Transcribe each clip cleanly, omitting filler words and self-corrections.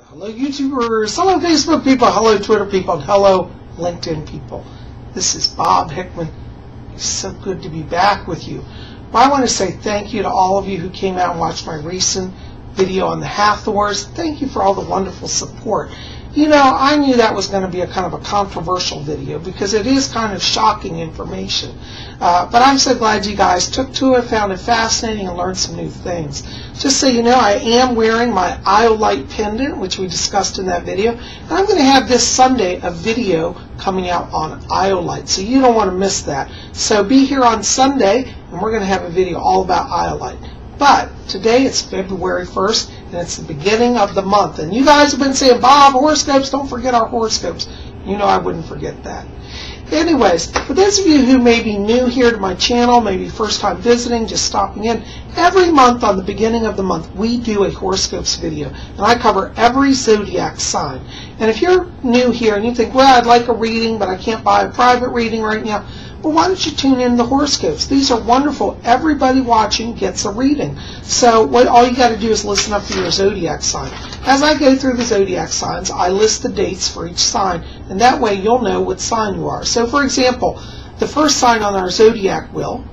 Hello YouTubers, hello Facebook people, hello Twitter people, and hello LinkedIn people. This is Bob Hickman. It's so good to be back with you. Well, I want to say thank you to all of you who came out and watched my recent video on the Hathors. Thank you for all the wonderful support. You know, I knew that was going to be a kind of a controversial video because it is kind of shocking information. But I'm so glad you guys took to it, found it fascinating, and learned some new things. Just so you know, I am wearing my iolite pendant, which we discussed in that video. And I'm going to have this Sunday a video coming out on iolite, so you don't want to miss that. So be here on Sunday, and we're going to have a video all about iolite. But today it's February 1st, and it's the beginning of the month. And you guys have been saying, Bob, horoscopes, don't forget our horoscopes. You know I wouldn't forget that. Anyways, for those of you who may be new here to my channel, maybe first time visiting, just stopping in, every month on the beginning of the month, we do a horoscopes video. And I cover every zodiac sign. And if you're new here and you think, well, I'd like a reading, but I can't buy a private reading right now, well, why don't you tune in the horoscopes? These are wonderful. Everybody watching gets a reading. So all you got to do is listen up to your zodiac sign. As I go through the zodiac signs, I list the dates for each sign, and that way you'll know what sign you are. So, for example, the first sign on our zodiac wheel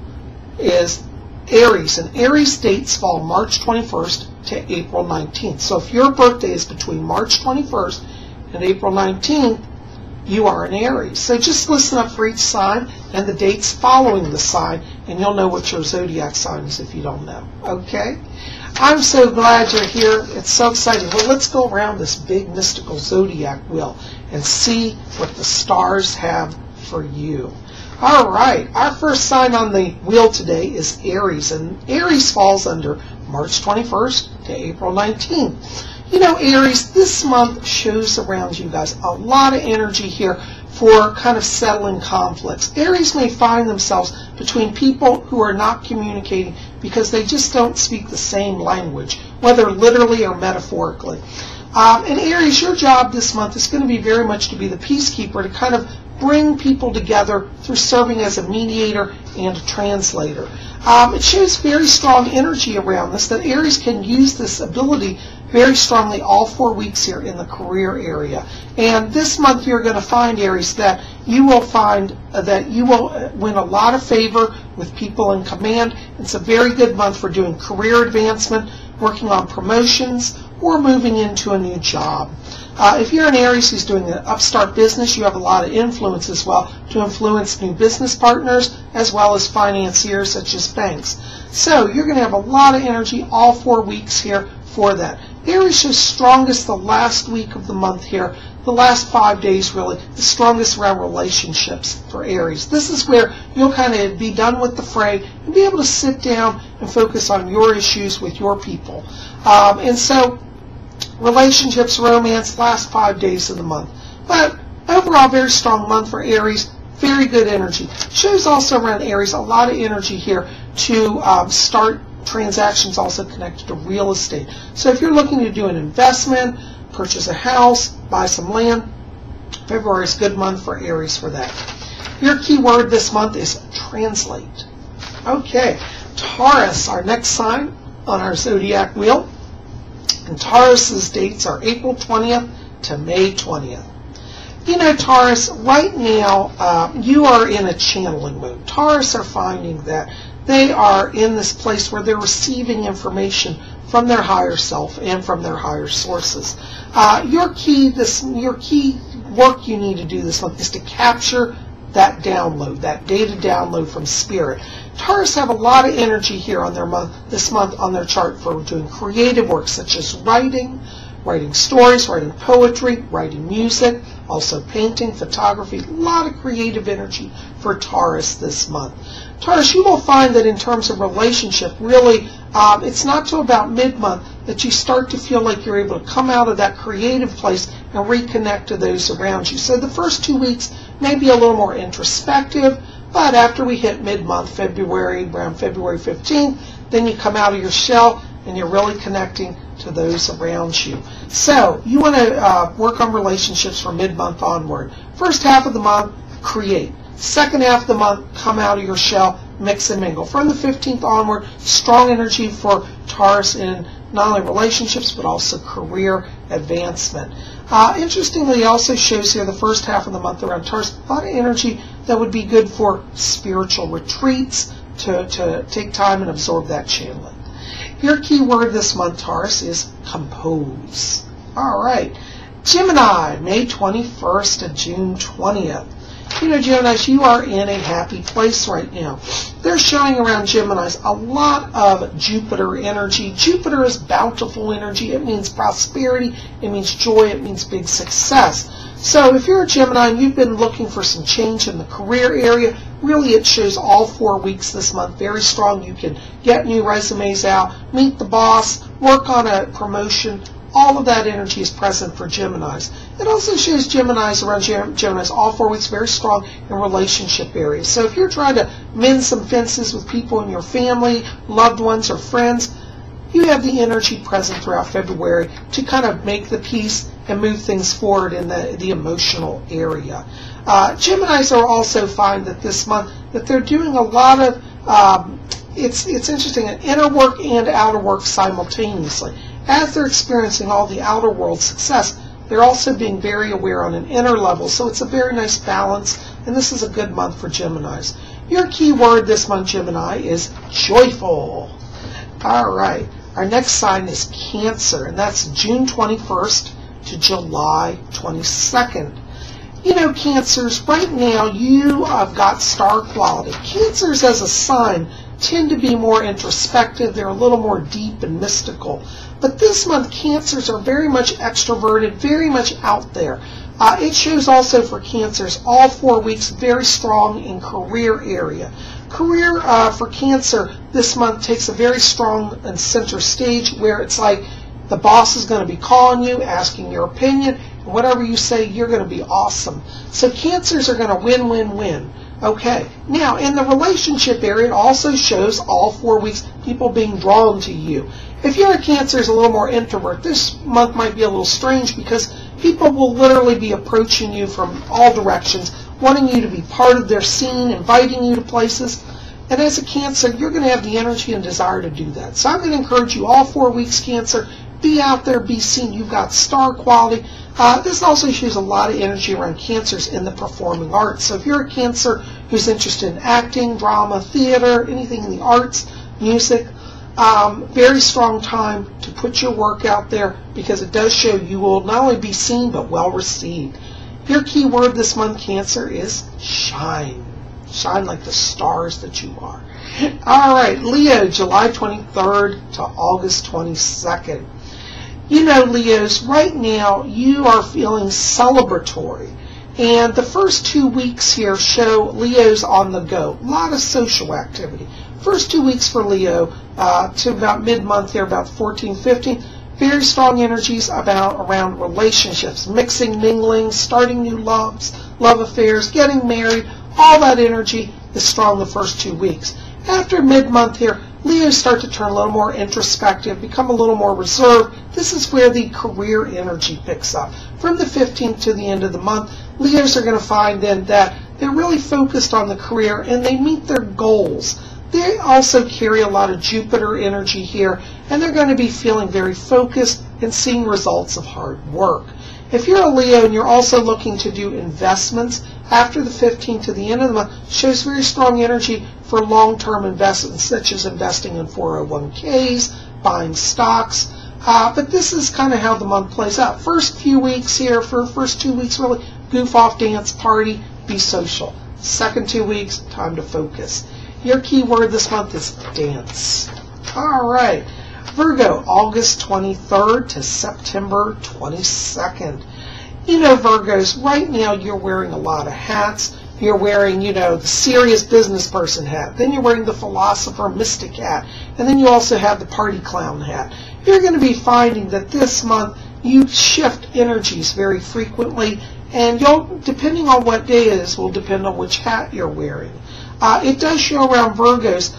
is Aries, and Aries dates fall March 21st to April 19th. So if your birthday is between March 21st and April 19th, you are an Aries. So just listen up for each sign and the dates following the sign, and you'll know what your zodiac sign is if you don't know. Okay? I'm so glad you're here. It's so exciting. Well, let's go around this big mystical zodiac wheel and see what the stars have for you. All right. Our first sign on the wheel today is Aries, and Aries falls under March 21st to April 19th. You know, Aries, this month shows around you guys a lot of energy here for kind of settling conflicts. Aries may find themselves between people who are not communicating because they just don't speak the same language, whether literally or metaphorically. And Aries, your job this month is going to be very much to be the peacekeeper, to kind of bring people together through serving as a mediator and a translator. It shows very strong energy around this, that Aries can use this ability very strongly all 4 weeks here in the career area. And this month you're going to find, Aries, that you will find that you will win a lot of favor with people in command. It's a very good month for doing career advancement, working on promotions, or moving into a new job. If you're an Aries who's doing an upstart business, you have a lot of influence as well to influence new business partners as well as financiers such as banks. So you're going to have a lot of energy all 4 weeks here for that. Aries is strongest the last week of the month here, the last 5 days really, the strongest around relationships for Aries. This is where you'll kind of be done with the fray and be able to sit down and focus on your issues with your people. And so relationships, romance, last 5 days of the month. But overall, very strong month for Aries. Very good energy. Shows also around Aries a lot of energy here to start transactions also connected to real estate. So if you're looking to do an investment, purchase a house, buy some land, February is a good month for Aries for that. Your key word this month is translate. Okay, Taurus, our next sign on our zodiac wheel. And Taurus's dates are April 20th to May 20th. You know, Taurus, right now you are in a channeling mode. Taurus are finding that they are in this place where they're receiving information from their higher self and from their higher sources. Your key work you need to do this month is to capture that download, that data download from spirit. Taurus have a lot of energy here on their this month on their chart for doing creative work such as writing stories, writing poetry, writing music, also painting, photography. A lot of creative energy for Taurus this month. Taurus, you will find that in terms of relationship, really, it's not till about mid-month that you start to feel like you're able to come out of that creative place and reconnect to those around you. So the first 2 weeks may be a little more introspective, but after we hit mid-month, February, around February 15th, then you come out of your shell and you're really connecting to those around you. So you want to work on relationships from mid-month onward. First half of the month, create. Second half of the month, come out of your shell mix and mingle. From the 15th onward, strong energy for Taurus in not only relationships but also career advancement. Interestingly, it also shows here the first half of the month around Taurus, a lot of energy that would be good for spiritual retreats, to take time and absorb that channeling. Your key word this month, Taurus, is compose. All right. Gemini, May 21st to June 20th. You know, Geminis, you are in a happy place right now. They're showing around Geminis a lot of Jupiter energy. Jupiter is bountiful energy. It means prosperity. It means joy. It means big success. So if you're a Gemini and you've been looking for some change in the career area, really it shows all 4 weeks this month. Very strong. You can get new resumes out, meet the boss, work on a promotion. All of that energy is present for Geminis. It also shows Geminis around Geminis all 4 weeks very strong in relationship areas. So if you're trying to mend some fences with people in your family, loved ones, or friends, you have the energy present throughout February to kind of make the peace and move things forward in the emotional area. Geminis are also find that this month that they're doing a lot of, it's interesting, an inner work and outer work simultaneously. As they're experiencing all the outer world success, they're also being very aware on an inner level. So it's a very nice balance, and this is a good month for Geminis. Your key word this month, Gemini, is joyful. All right. Our next sign is Cancer, and that's June 21st to July 22nd. You know, Cancers, right now you have got star quality. Cancers as a sign tend to be more introspective. They're a little more deep and mystical. But this month, Cancers are very much extroverted, very much out there. It shows also for Cancers all 4 weeks very strong in career area. Career for Cancer this month takes a very strong and center stage where it's like the boss is going to be calling you, asking your opinion, and whatever you say, you're going to be awesome. So Cancers are going to win, win, win. Okay, now in the relationship area, it also shows all 4 weeks people being drawn to you. If you're a Cancer who's a little more introvert, this month might be a little strange because people will literally be approaching you from all directions, wanting you to be part of their scene, inviting you to places. And as a Cancer, you're going to have the energy and desire to do that. So I'm going to encourage you all 4 weeks, Cancer, be out there, be seen. You've got star quality. This also shows a lot of energy around Cancers in the performing arts. So if you're a Cancer who's interested in acting, drama, theater, anything in the arts, music, very strong time to put your work out there because it does show you will not only be seen but well received. Your key word this month, Cancer, is shine. Shine like the stars that you are. All right, Leo, July 23rd to August 22nd. You know, Leos, right now you are feeling celebratory. And the first 2 weeks here show Leos on the go. A lot of social activity. First 2 weeks for Leo to about mid-month here, about 14, 15. Very strong energies around relationships, mixing, mingling, starting new love affairs, getting married. All that energy is strong the first 2 weeks. After mid-month here, Leos start to turn a little more introspective, become a little more reserved. This is where the career energy picks up. From the 15th to the end of the month, Leos are going to find then that they're really focused on the career and they meet their goals. They also carry a lot of Jupiter energy here, and they're going to be feeling very focused and seeing results of hard work. If you're a Leo and you're also looking to do investments, after the 15th to the end of the month shows very strong energy for long-term investments, such as investing in 401ks, buying stocks. But this is kind of how the month plays out. First few weeks here, for first 2 weeks, really goof off, dance, party, be social. Second 2 weeks, time to focus. Your key word this month is dance. All right. Virgo, August 23rd to September 22nd. You know, Virgos, right now you're wearing a lot of hats. You're wearing, you know, the serious business person hat. Then you're wearing the philosopher mystic hat. And then you also have the party clown hat. You're going to be finding that this month you shift energies very frequently. And you'll, depending on what day it is, will depend on which hat you're wearing. It does show around Virgos,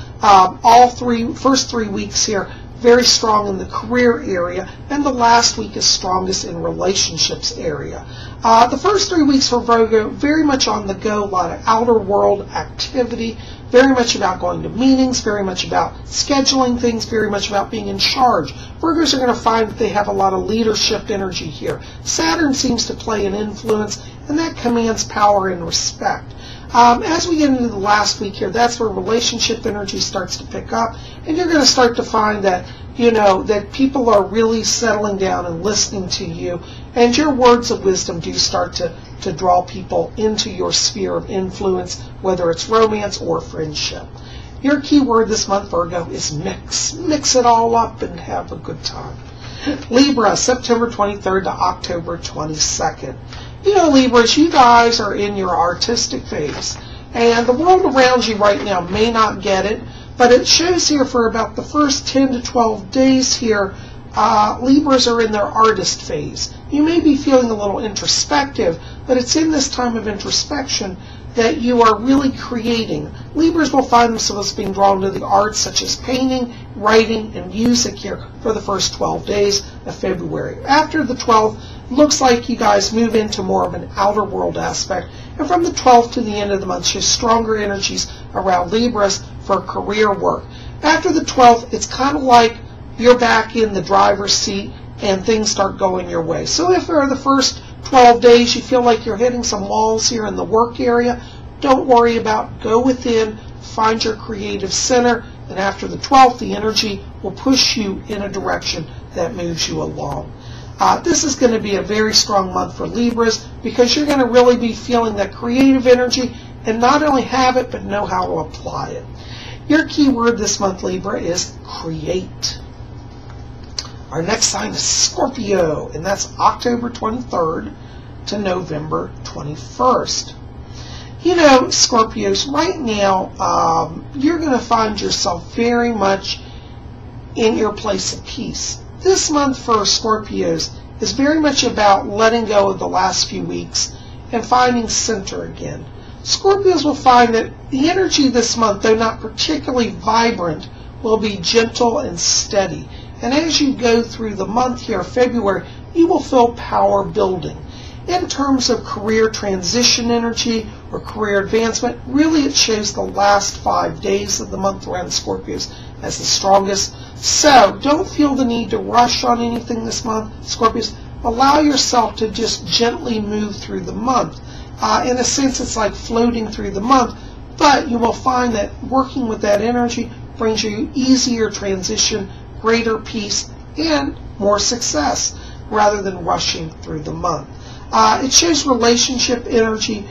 first 3 weeks here, very strong in the career area, and the last week is strongest in relationships area. The first 3 weeks for Virgo, very much on the go, a lot of outer world activity, very much about going to meetings, very much about scheduling things, very much about being in charge. Virgos are going to find that they have a lot of leadership energy here. Saturn seems to play an influence, and that commands power and respect. As we get into the last week here, that's where relationship energy starts to pick up, and you're going to start to find that, that people are really settling down and listening to you, and your words of wisdom do start to draw people into your sphere of influence, whether it's romance or friendship. Your key word this month, Virgo, is mix. Mix it all up and have a good time. Libra, September 23rd to October 22nd. Libras, you guys are in your artistic phase, and the world around you right now may not get it, but it shows here for about the first 10 to 12 days here, Libras are in their artist phase. You may be feeling a little introspective, but it's in this time of introspection that you are really creating. Libras will find themselves being drawn to the arts such as painting, writing, and music here for the first 12 days of February. After the 12th, looks like you guys move into more of an outer world aspect, and from the 12th to the end of the month shows stronger energies around Libras for career work. After the 12th, it's kind of like you're back in the driver's seat and things start going your way. So if for the first 12 days you feel like you're hitting some walls here in the work area, don't worry about, go within, find your creative center, and after the 12th, the energy will push you in a direction that moves you along. This is going to be a very strong month for Libras because you're going to really be feeling that creative energy and not only have it, but know how to apply it. Your key word this month, Libra, is create. Our next sign is Scorpio, and that's October 23rd to November 21st. Scorpios, right now, you're going to find yourself very much in your place of peace. This month for Scorpios is very much about letting go of the last few weeks and finding center again. Scorpios will find that the energy this month, though not particularly vibrant, will be gentle and steady. And as you go through the month here, February, you will feel power building. In terms of career transition energy or career advancement, really it shows the last 5 days of the month around Scorpios as the strongest. So don't feel the need to rush on anything this month, Scorpios. Allow yourself to just gently move through the month. In a sense, it's like floating through the month, but you will find that working with that energy brings you easier transition, greater peace, and more success rather than rushing through the month. It shows relationship energy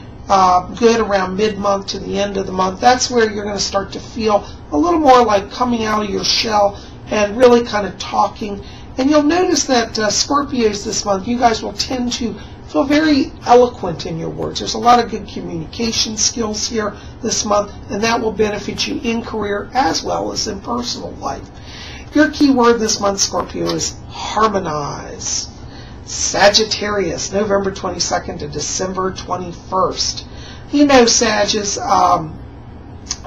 good around mid-month to the end of the month. That's where you're going to start to feel a little more like coming out of your shell and really kind of talking. And you'll notice that Scorpios this month, you guys will tend to feel very eloquent in your words. There's a lot of good communication skills here this month, and that will benefit you in career as well as in personal life. Your key word this month, Scorpio, is harmonize. Sagittarius, November 22nd to December 21st. Sagittarius,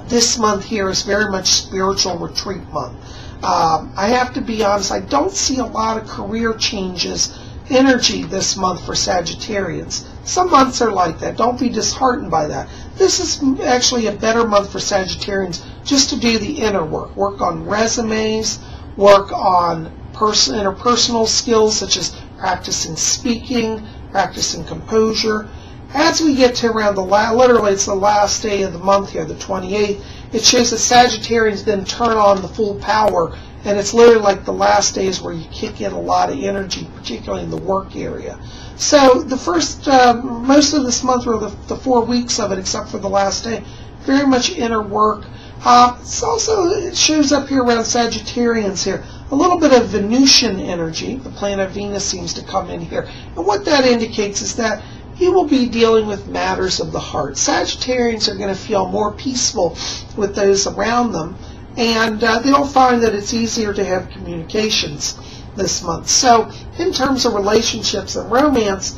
this month here is very much spiritual retreat month. I have to be honest, I don't see a lot of career changes energy this month for Sagittarians. Some months are like that. Don't be disheartened by that. This is actually a better month for Sagittarians just to do the inner work. Work on resumes, work on interpersonal skills such as practicing speaking, practicing composure. As we get to around literally it's the last day of the month here, the 28th, it shows that Sagittarians then turn on the full power, and it's literally like the last days where you kick in a lot of energy, particularly in the work area. So the first, most of this month, or the 4 weeks of it, except for the last day, very much inner work. It shows up here around Sagittarians here, a little bit of Venusian energy. The planet Venus seems to come in here. And what that indicates is that you will be dealing with matters of the heart. Sagittarians are going to feel more peaceful with those around them, and they'll find that it's easier to have communications this month. So in terms of relationships and romance,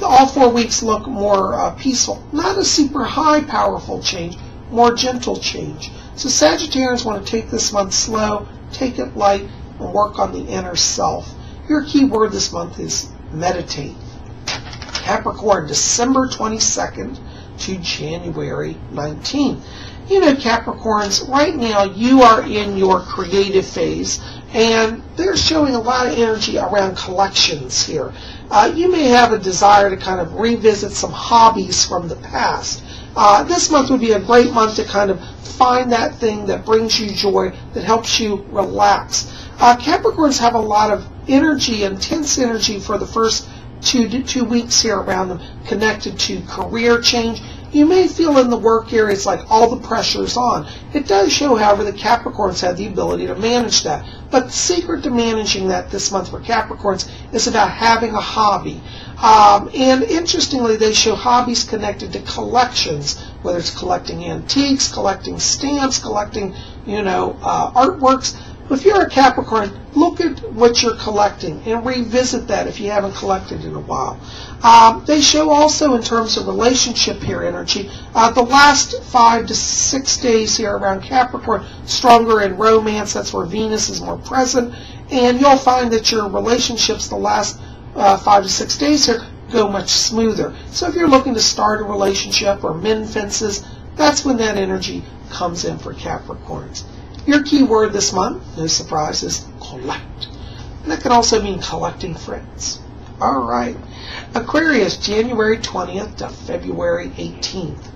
all 4 weeks look more peaceful. Not a super high, powerful change, more gentle change. So Sagittarians want to take this month slow, take it light, and work on the inner self. Your key word this month is meditate. Capricorn, December 22nd to January 19th. You know, Capricorns, right now you are in your creative phase, and they're showing a lot of energy around collections here. You may have a desire to kind of revisit some hobbies from the past. This month would be a great month to kind of find that thing that brings you joy, that helps you relax. Capricorns have a lot of energy, intense energy for the first two weeks here around them, connected to career change. You may feel in the work areas like all the pressure's on. It does show, however, that Capricorns have the ability to manage that. But the secret to managing that this month for Capricorns is about having a hobby. And interestingly, they show hobbies connected to collections, whether it's collecting antiques, collecting stamps, collecting, artworks. If you're a Capricorn, look at what you're collecting and revisit that if you haven't collected in a while. They show also in terms of relationship here energy, the last 5 to 6 days here around Capricorn, stronger in romance. That's where Venus is more present. And you'll find that your relationships the last 5 to 6 days here go much smoother. So if you're looking to start a relationship or mend fences, that's when that energy comes in for Capricorns. Your key word this month, no surprise, is collect. And that can also mean collecting friends. All right. Aquarius, January 20th to February 18th.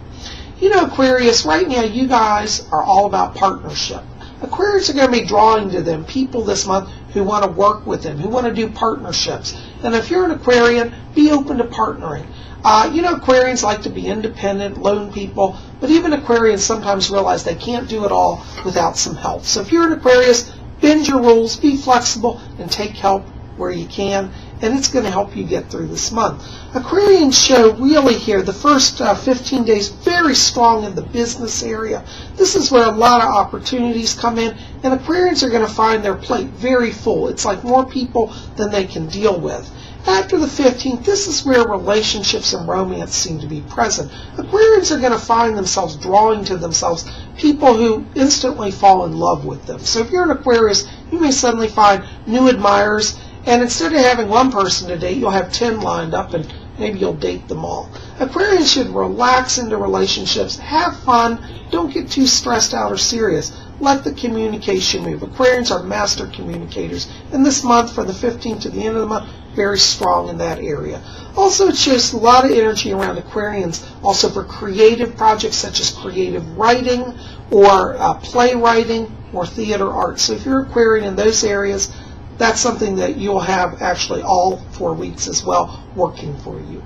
You know, Aquarius, right now you guys are all about partnership. Aquarians are going to be drawing to them people this month who want to work with them, who want to do partnerships. And if you're an Aquarian, be open to partnering. Aquarians like to be independent, lone people, but even Aquarians sometimes realize they can't do it all without some help. So if you're an Aquarius, bend your rules, be flexible, and take help where you can, and it's going to help you get through this month. Aquarians show really here the first 15 days very strong in the business area. This is where a lot of opportunities come in, and Aquarians are going to find their plate very full. It's like more people than they can deal with. After the 15th, this is where relationships and romance seem to be present. Aquarians are going to find themselves drawing to themselves people who instantly fall in love with them. So if you're an Aquarius, you may suddenly find new admirers, and instead of having one person to date, you'll have 10 lined up, and maybe you'll date them all. Aquarians should relax into relationships, have fun, don't get too stressed out or serious. Let the communication move. Aquarians are master communicators. And this month, from the 15th to the end of the month, very strong in that area. Also, it shows a lot of energy around Aquarians also for creative projects such as creative writing or playwriting or theater art. So if you're Aquarian in those areas, that's something that you'll have actually all 4 weeks as well working for you.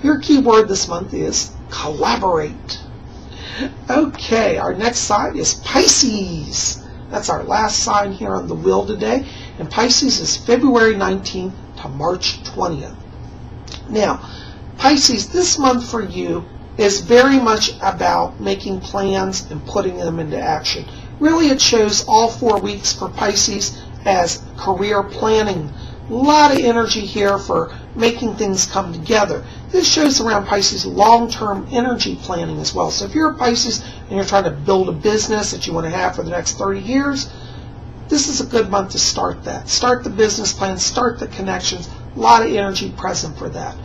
Your key word this month is collaborate. Okay, our next sign is Pisces. That's our last sign here on the wheel today. And Pisces is February 19th to March 20th. Now, Pisces, this month for you is very much about making plans and putting them into action. Really, it shows all 4 weeks for Pisces as career planning. A lot of energy here for making things come together. This shows around Pisces long-term energy planning as well. So if you're a Pisces and you're trying to build a business that you want to have for the next 30 years, this is a good month to start that. Start the business plan, start the connections. A lot of energy present for that.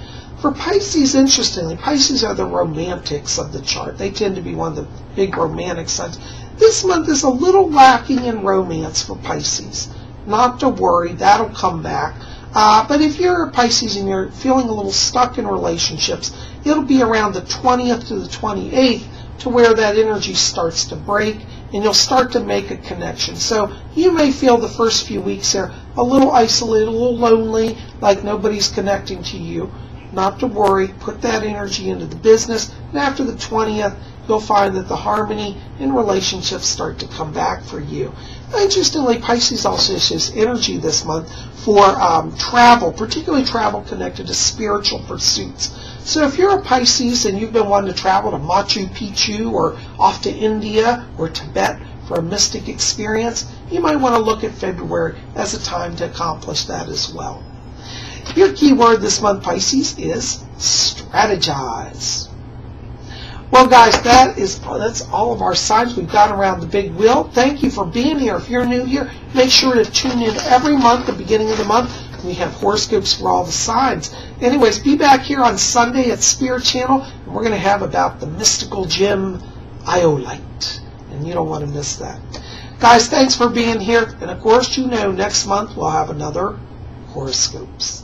For Pisces, interestingly, Pisces are the romantics of the chart. They tend to be one of the big romantic signs. This month is a little lacking in romance for Pisces. Not to worry, that'll come back. But if you're a Pisces and you're feeling a little stuck in relationships, it'll be around the 20th to the 28th to where that energy starts to break and you'll start to make a connection. So you may feel the first few weeks there a little isolated, a little lonely, like nobody's connecting to you. Not to worry, put that energy into the business, and after the 20th, you'll find that the harmony in relationships start to come back for you. Interestingly, Pisces also shows energy this month for travel, particularly travel connected to spiritual pursuits. So if you're a Pisces and you've been wanting to travel to Machu Picchu or off to India or Tibet for a mystic experience, you might want to look at February as a time to accomplish that as well. Your key word this month, Pisces, is strategize. Well, guys, that's all of our signs we've got around the big wheel. Thank you for being here. If you're new here, make sure to tune in every month, the beginning of the month. We have horoscopes for all the signs. Anyways, be back here on Sunday at Spirit Channel, and we're going to have about the mystical gem iolite, and you don't want to miss that. Guys, thanks for being here, and of course, next month we'll have another Horoscopes.